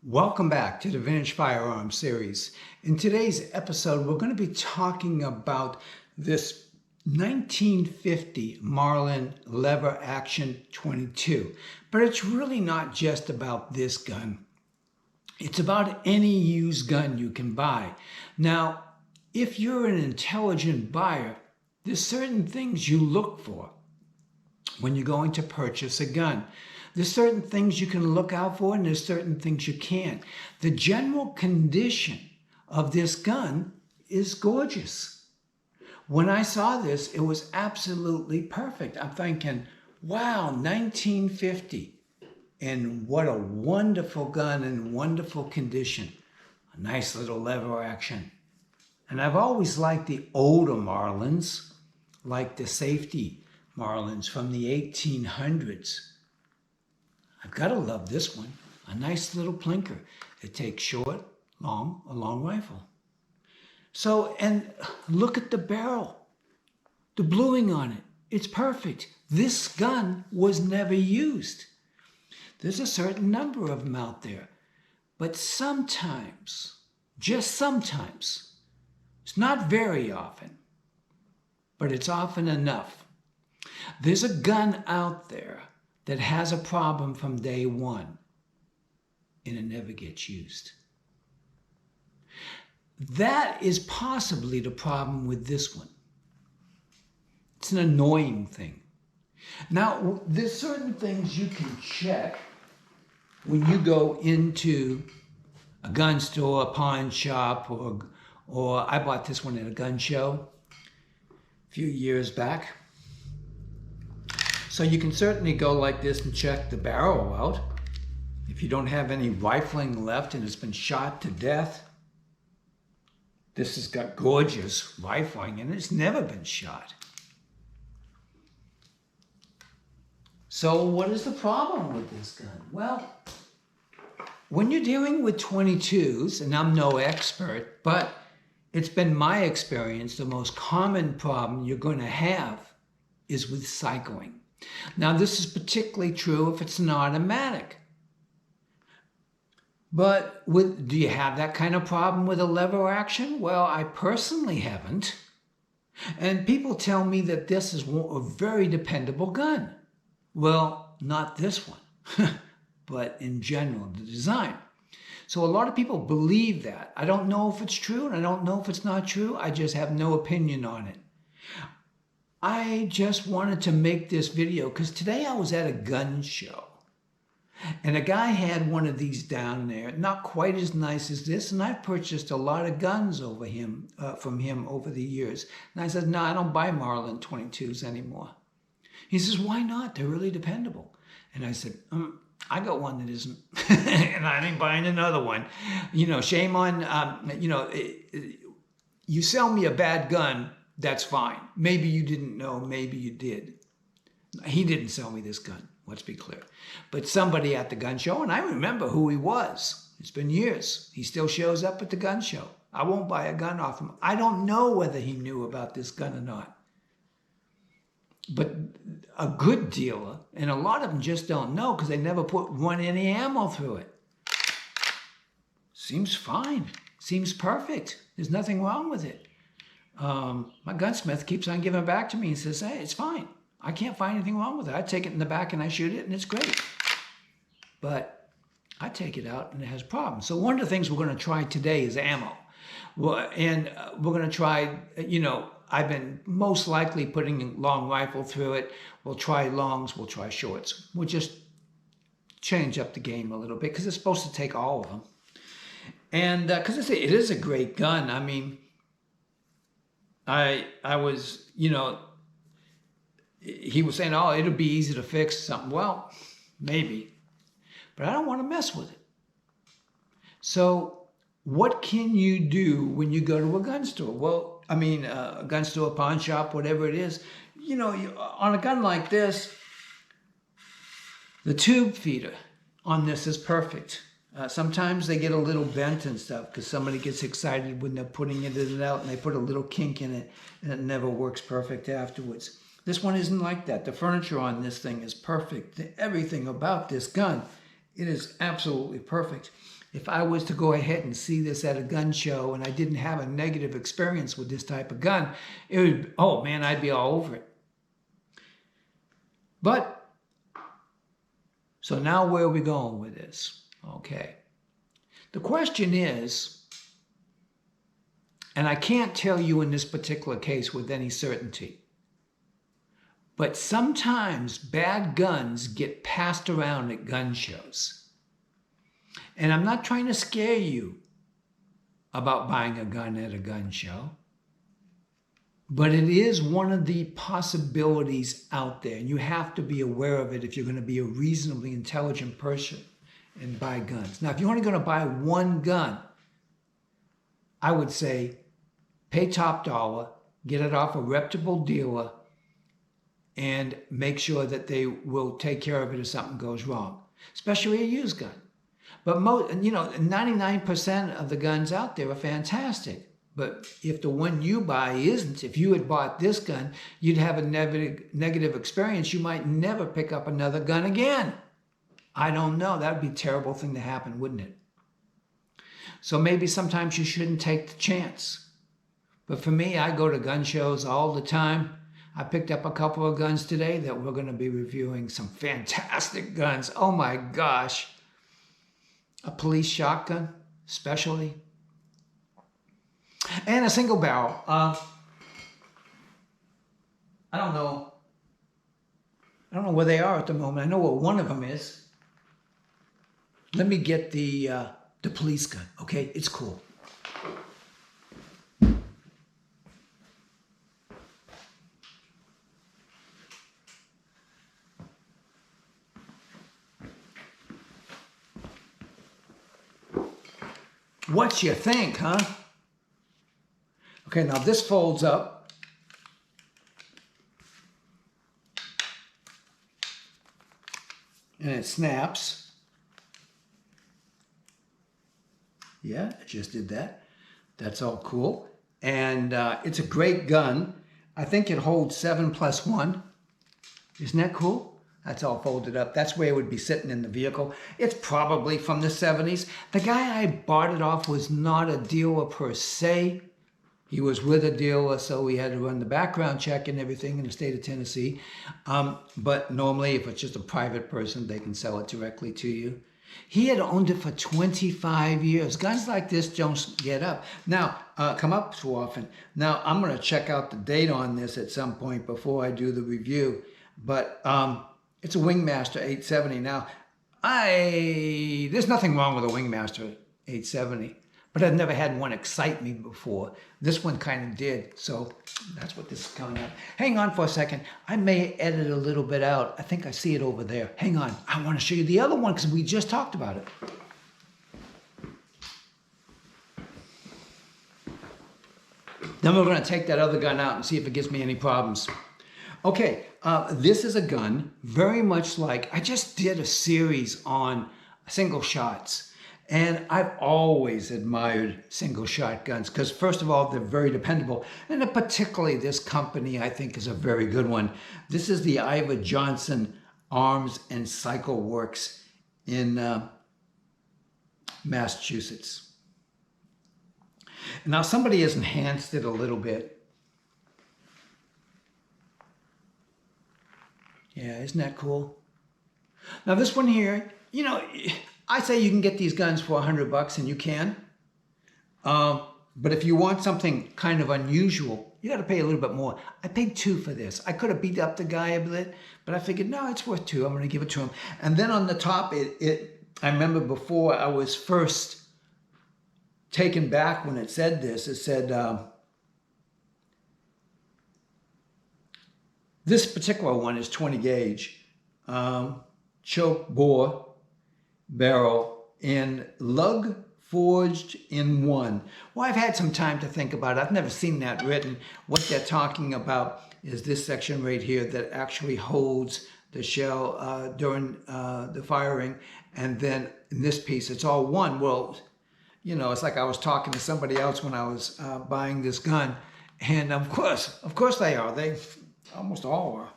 Welcome back to the Vintage Firearm series. In today's episode, we're going to be talking about this 1950 Marlin lever action 22. But it's really not just about this gun. It's about any used gun you can buy. Now, if you're an intelligent buyer, there's certain things you look for when you're going to purchase a gun. There's certain things you can look out for and there's certain things you can't. The general condition of this gun is gorgeous. When I saw this, it was absolutely perfect. I'm thinking, wow, 1950. And what a wonderful gun in wonderful condition. A nice little lever action. And I've always liked the older Marlins, like the safety Marlins from the 1800s. I've got to love this one. A nice little plinker. It takes short, a long rifle. So, and look at the barrel. The bluing on it. It's perfect. This gun was never used. There's a certain number of them out there. But sometimes, just sometimes, it's not very often, but it's often enough. There's a gun out there that has a problem from day one, and it never gets used. That is possibly the problem with this one. It's an annoying thing. Now, there's certain things you can check when you go into a gun store, a pawn shop, or I bought this one at a gun show a few years back. So you can certainly go like this and check the barrel out. If you don't have any rifling left and it's been shot to death, this has got gorgeous rifling and it's never been shot. So what is the problem with this gun? Well, when you're dealing with 22s, and I'm no expert, but it's been my experience, the most common problem you're going to have is with cycling. Now, this is particularly true if it's an automatic. But do you have that kind of problem with a lever action? Well, I personally haven't. And people tell me that this is a very dependable gun. Well, not this one, but in general, the design. So a lot of people believe that. I don't know if it's true, and I don't know if it's not true. I just have no opinion on it. I just wanted to make this video because today I was at a gun show and a guy had one of these down there, not quite as nice as this, and I've purchased a lot of guns from him over the years. And I said, no, I don't buy Marlin 22s anymore. He says, why not? They're really dependable. And I said, I got one that isn't, and I ain't buying another one. You know, shame on, you sell me a bad gun, that's fine. Maybe you didn't know, maybe you did. He didn't sell me this gun, let's be clear. But somebody at the gun show, and I remember who he was. It's been years. He still shows up at the gun show. I won't buy a gun off him. I don't know whether he knew about this gun or not. But a good dealer, and a lot of them just don't know because they never run any ammo through it. Seems fine. Seems perfect. There's nothing wrong with it. My gunsmith keeps on giving it back to me and says, hey, it's fine. I can't find anything wrong with it. I take it in the back and I shoot it and it's great. But I take it out and it has problems. So one of the things we're going to try today is ammo. And we're going to try, I've been most likely putting a long rifle through it. We'll try longs, we'll try shorts. We'll just change up the game a little bit because it's supposed to take all of them. And because it is a great gun. I mean, I was, he was saying, oh, it'll be easy to fix something. Well, maybe, but I don't want to mess with it. So what can you do when you go to a gun store? Well, I mean, a gun store, pawn shop, whatever it is, on a gun like this, the tube feeder on this is perfect. Sometimes they get a little bent and stuff because somebody gets excited when they're putting it in and out and they put a little kink in it and it never works perfect afterwards. This one isn't like that. The furniture on this thing is perfect. Everything about this gun It is absolutely perfect. If I was to go ahead and see this at a gun show and I didn't have a negative experience with this type of gun, it would, oh man, I'd be all over it. But, so now where are we going with this? Okay. The question is, and I can't tell you in this particular case with any certainty, but sometimes bad guns get passed around at gun shows. And I'm not trying to scare you about buying a gun at a gun show, but it is one of the possibilities out there. And you have to be aware of it if you're going to be a reasonably intelligent person and buy guns. Now, if you're only going to buy one gun, I would say pay top dollar, get it off a reputable dealer, and make sure that they will take care of it if something goes wrong, especially a used gun. But 99% of the guns out there are fantastic. But if the one you buy isn't, if you had bought this gun, you'd have a negative experience. You might never pick up another gun again. I don't know. That would be a terrible thing to happen, wouldn't it? So maybe sometimes you shouldn't take the chance. But for me, I go to gun shows all the time. I picked up a couple of guns today that we're going to be reviewing. Some fantastic guns. Oh my gosh. A police shotgun, especially. And a single barrel. I don't know. I don't know where they are at the moment. I know where one of them is. Let me get the police gun, okay? It's cool. What you think, huh? Okay, now this folds up. And it snaps. Yeah, it just did that. That's all cool. And it's a great gun. I think it holds 7+1. Isn't that cool? That's all folded up. That's where it would be sitting in the vehicle. It's probably from the 70s. The guy I bought it off was not a dealer per se. He was with a dealer, so we had to run the background check and everything in the state of Tennessee. But normally, if it's just a private person, they can sell it directly to you. He had owned it for 25 years. Guns like this don't get up. Now, come up too often. Now, I'm going to check out the date on this at some point before I do the review. But it's a Wingmaster 870. Now, there's nothing wrong with a Wingmaster 870, but I've never had one excite me before. This one kind of did, so that's what this is coming up. Hang on for a second. I may edit a little bit out. I think I see it over there. Hang on. I want to show you the other one because we just talked about it. Then we're going to take that other gun out and see if it gives me any problems. Okay, this is a gun very much like, I just did a series on single shots. And I've always admired single shot guns because, first of all, they're very dependable. And particularly this company, I think, is a very good one. This is the Ivor Johnson Arms and Cycle Works in Massachusetts. Now, somebody has enhanced it a little bit. Yeah, isn't that cool? Now, this one here, you know, I say you can get these guns for $100 and you can. But if you want something kind of unusual, you got to pay a little bit more. I paid $2 for this. I could have beat up the guy a bit, but I figured, no, it's worth $2. I'm going to give it to him. And then on the top, I remember before I was first taken back when it said this, it said, this particular one is 20 gauge, choke bore barrel in lug forged in one. Well, I've had some time to think about it. I've never seen that written. What they're talking about is this section right here that actually holds the shell during the firing. And then in this piece, it's all one. Well, you know, it's like I was talking to somebody else when I was buying this gun. And of course they are. They almost all are.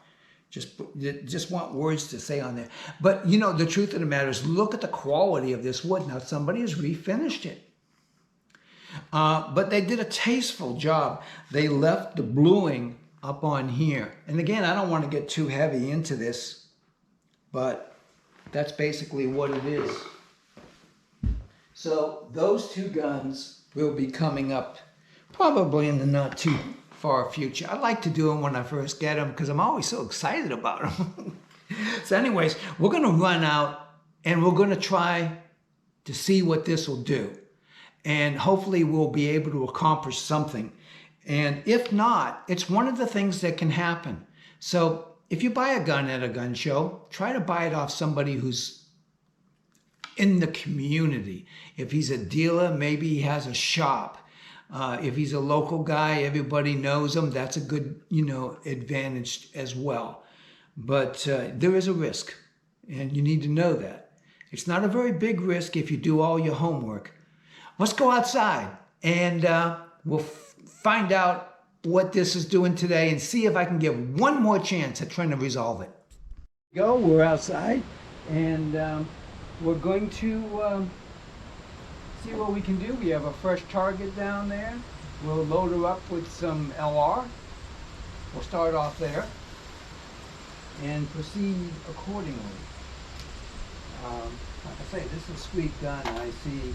Just want words to say on there. But you know, the truth of the matter is, look at the quality of this wood. Now somebody has refinished it. But they did a tasteful job. They left the bluing up on here. And again, I don't want to get too heavy into this, but that's basically what it is. So those two guns will be coming up probably in the not too far future. I like to do them when I first get them because I'm always so excited about them. So anyways, we're going to run out and we're going to try to see what this will do. And hopefully we'll be able to accomplish something. And if not, it's one of the things that can happen. So if you buy a gun at a gun show, try to buy it off somebody who's in the community. If he's a dealer, maybe he has a shop. If he's a local guy, everybody knows him. That's a good, advantage as well. But there is a risk, and you need to know that. It's not a very big risk if you do all your homework. Let's go outside, and we'll find out what this is doing today and see if I can get one more chance at trying to resolve it. We're outside, and we're going to see what we can do. We have a fresh target down there. We'll load her up with some LR. We'll start off there and proceed accordingly. Like I say, this is a sweet gun. I see,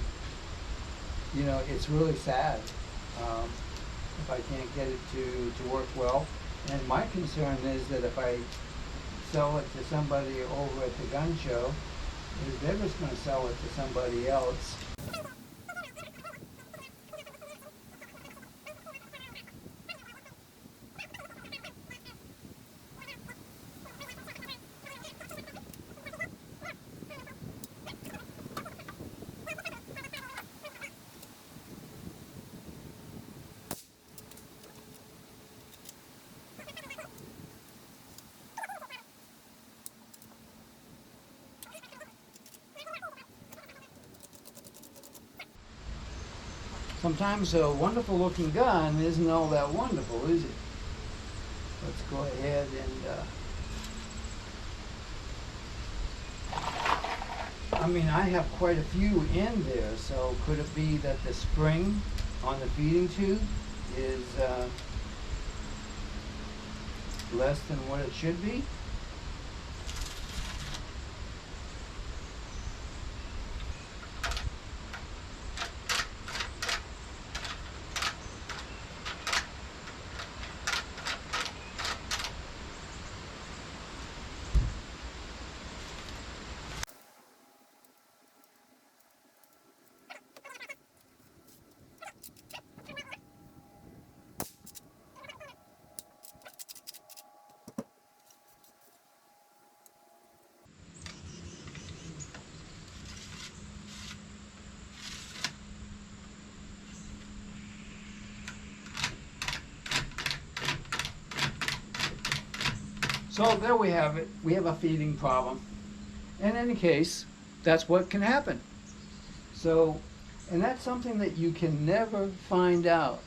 it's really sad if I can't get it to work well. And my concern is that if I sell it to somebody over at the gun show, is they're just going to sell it to somebody else. Sometimes a wonderful looking gun isn't all that wonderful, is it? Let's go ahead and I have quite a few in there, so could it be that the spring on the feeding tube is less than what it should be? So there we have it. We have a feeding problem. In any case, that's what can happen. So, and that's something that you can never find out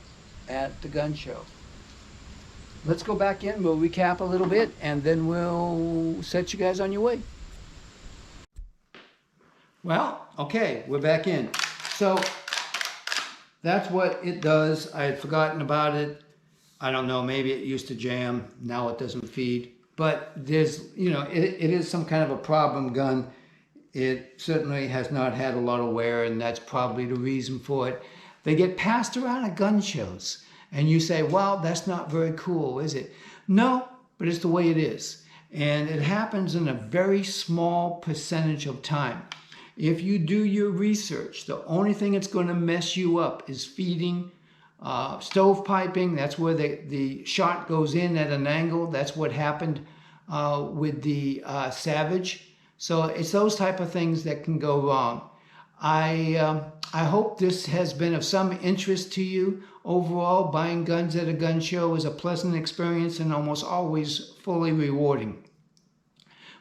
at the gun show. Let's go back in, we'll recap a little bit, and then we'll set you guys on your way. Well, okay, we're back in. So that's what it does. I had forgotten about it. I don't know, maybe it used to jam, now it doesn't feed. But there's, it is some kind of a problem gun. It certainly has not had a lot of wear, and that's probably the reason for it. They get passed around at gun shows, and you say, well, that's not very cool, is it? No, but it's the way it is. And it happens in a very small percentage of time. If you do your research, the only thing that's going to mess you up is feeding, stovepiping. That's where the shot goes in at an angle. That's what happened with the Savage. So it's those type of things that can go wrong. I hope this has been of some interest to you. Overall, buying guns at a gun show is a pleasant experience and almost always fully rewarding.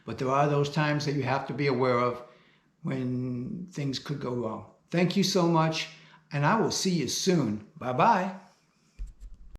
But there are those times that you have to be aware of when things could go wrong. Thank you so much, and I will see you soon. Bye-bye.